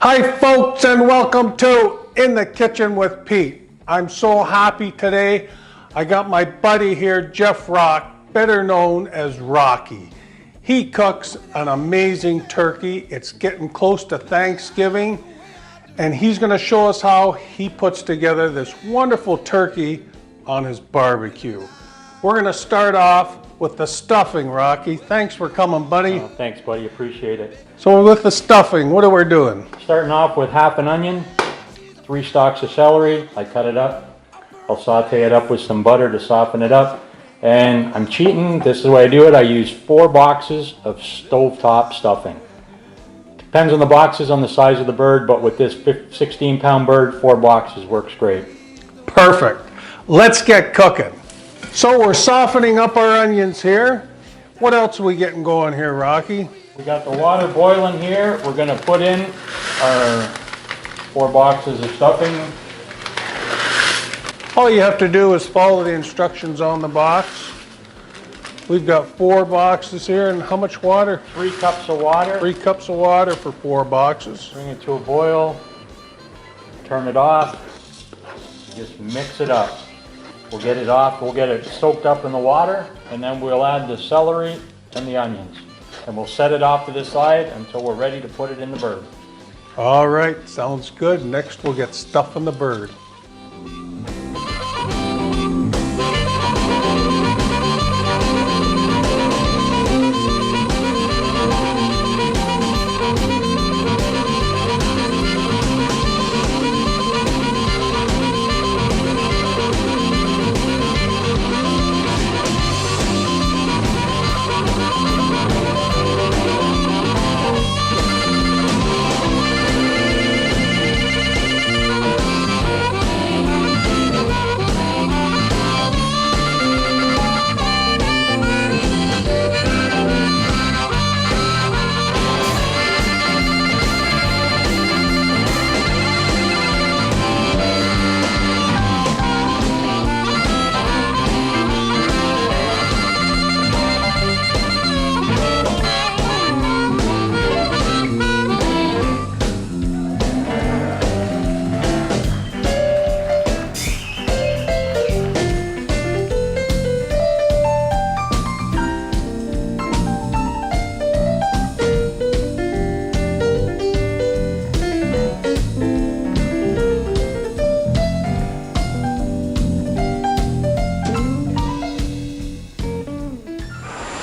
Hi folks, and welcome to In the Kitchen with Pete. I'm so happy today. I got my buddy here, Jeff Rock, better known as Rocky. He cooks an amazing turkey. It's getting close to Thanksgiving, and he's going to show us how he puts together this wonderful turkey on his barbecue. We're going to start off with the stuffing, Rocky. Thanks for coming, buddy. Oh, thanks, buddy. Appreciate it. So with the stuffing, what are we doing? Starting off with half an onion, 3 stalks of celery. I cut it up. I'll saute it up with some butter to soften it up. And I'm cheating. This is the way I do it. I use 4 boxes of stovetop stuffing. Depends on the boxes, on the size of the bird, but with this 16-pound bird, 4 boxes works great. Perfect. Let's get cooking. So we're softening up our onions here. What else are we getting going here, Rocky? We got the water boiling here. We're going to put in our 4 boxes of stuffing. All you have to do is follow the instructions on the box. We've got 4 boxes here, and how much water? 3 cups of water. 3 cups of water for 4 boxes. Bring it to a boil. Turn it off. Just mix it up. We'll get it off, we'll get it soaked up in the water, and then we'll add the celery and the onions. And we'll set it off to the side until we're ready to put it in the bird. All right, sounds good. Next we'll get stuffing the bird.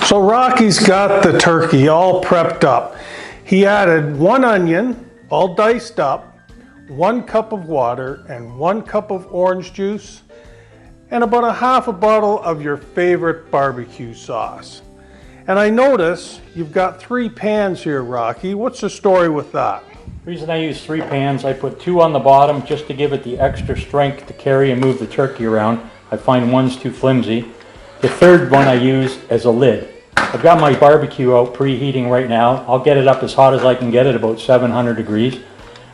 So Rocky's got the turkey all prepped up. He added 1 onion, all diced up, 1 cup of water, and 1 cup of orange juice, and about a half a bottle of your favorite barbecue sauce. And I notice you've got 3 pans here, Rocky. What's the story with that? The reason I use 3 pans, I put 2 on the bottom just to give it the extra strength to carry and move the turkey around. I find one's too flimsy. The third one I use as a lid. I've got my barbecue out preheating right now. I'll get it up as hot as I can get it, about 700 degrees.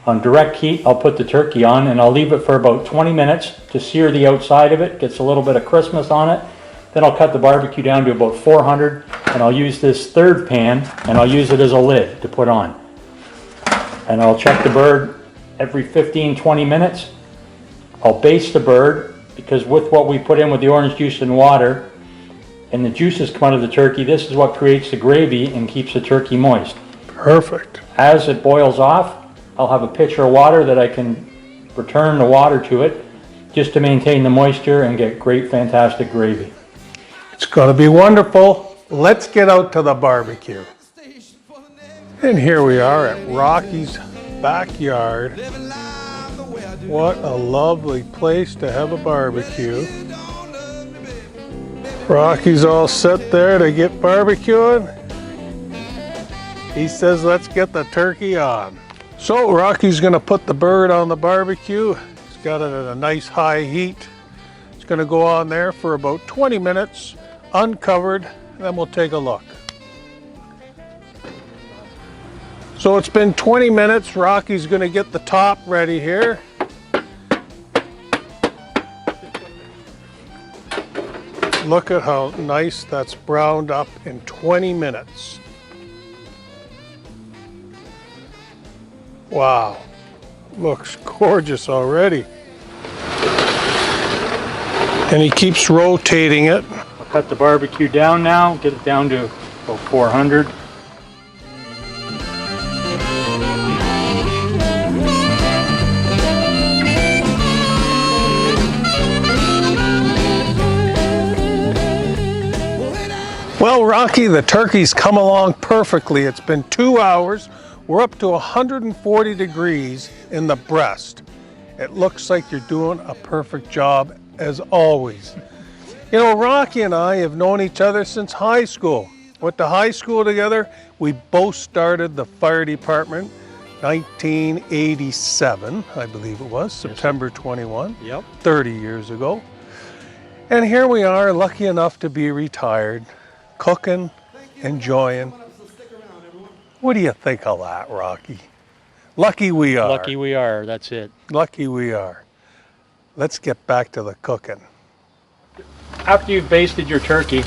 On direct heat, I'll put the turkey on and I'll leave it for about 20 minutes to sear the outside of it, gets a little bit of crispness on it. Then I'll cut the barbecue down to about 400, and I'll use this third pan and I'll use it as a lid to put on. And I'll check the bird every 15-20 minutes. I'll baste the bird, because with what we put in with the orange juice and water, and the juices come out of the turkey, this is what creates the gravy and keeps the turkey moist. Perfect. As it boils off, I'll have a pitcher of water that I can return the water to it just to maintain the moisture and get great, fantastic gravy. It's going to be wonderful. Let's get out to the barbecue. And here we are at Rocky's backyard. What a lovely place to have a barbecue. Rocky's all set there to get barbecuing. He says, let's get the turkey on. So Rocky's gonna put the bird on the barbecue. He's got it at a nice high heat. It's gonna go on there for about 20 minutes, uncovered, and then we'll take a look. So it's been 20 minutes. Rocky's gonna get the top ready here. Look at how nice that's browned up in 20 minutes. Wow, looks gorgeous already. And he keeps rotating it. I'll cut the barbecue down now, get it down to about 400. Well, Rocky, the turkey's come along perfectly. It's been 2 hours. We're up to 140 degrees in the breast. It looks like you're doing a perfect job as always. You know, Rocky and I have known each other since high school. Went to high school together. We both started the fire department 1987, I believe it was, September 21, Yep. 30 years ago. And here we are, lucky enough to be retired, cooking, enjoying. What do you think of that, Rocky? Lucky we are. Lucky we are, that's it. Lucky we are. Let's get back to the cooking. After you've basted your turkey,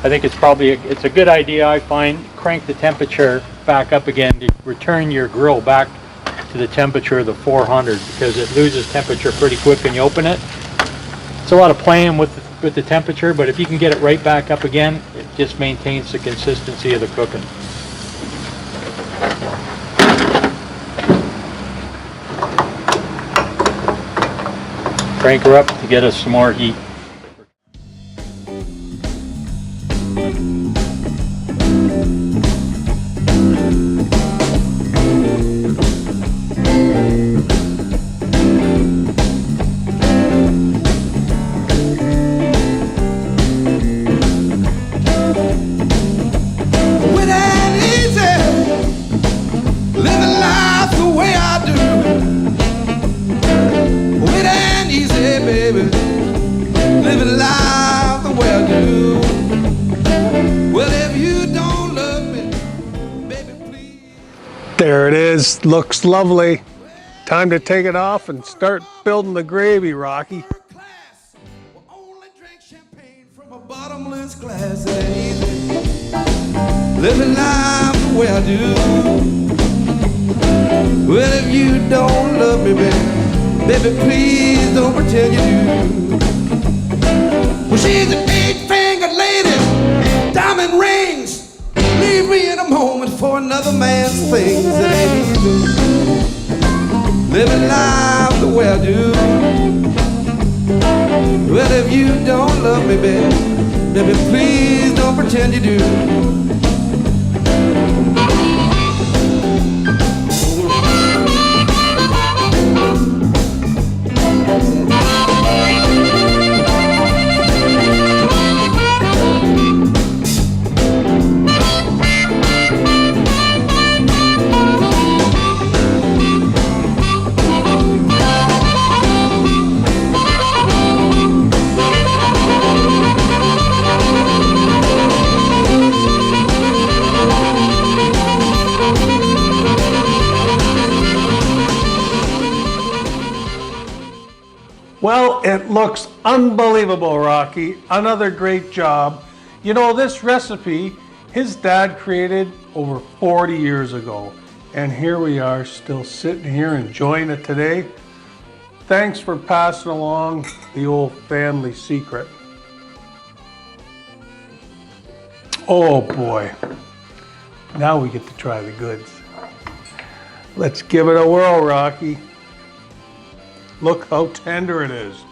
I think it's a good idea, I find, crank the temperature back up again to return your grill back to the temperature of the 400 because it loses temperature pretty quick when you open it. It's a lot of playing with the temperature, but if you can get it right back up again, it just maintains the consistency of the cooking. Crank her up to get us some more heat. There it is, looks lovely. Time to take it off and start building the gravy, Rocky. Living life the way I do. Well, if you don't love me, baby, please don't pretend you do. Well, she's an 8-fingered lady, diamond rings. Leave me in a moment for another man's things. It ain't easy living life the way I do. Well, if you don't love me, baby, please don't pretend you do. Well, it looks unbelievable, Rocky. Another great job. You know, this recipe, his dad created over 40 years ago. And here we are still sitting here enjoying it today. Thanks for passing along the old family secret. Oh boy. Now we get to try the goods. Let's give it a whirl, Rocky. Look how tender it is.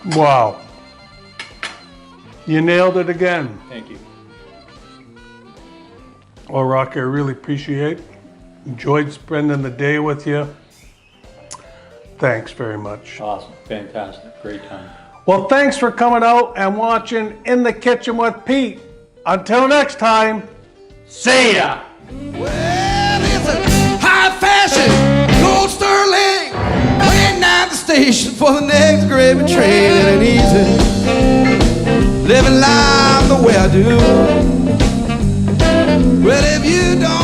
Wow. You nailed it again. Thank you. Well, Rocky, I really appreciate it. Enjoyed spending the day with you. Thanks very much. Awesome. Fantastic. Great time. Well, thanks for coming out and watching In the Kitchen with Pete. Until next time, see ya. Well, it's a high fashion, gold sterling, waiting at the station for the next gravy train. It ain't easy living life the way I do. Well, if you don't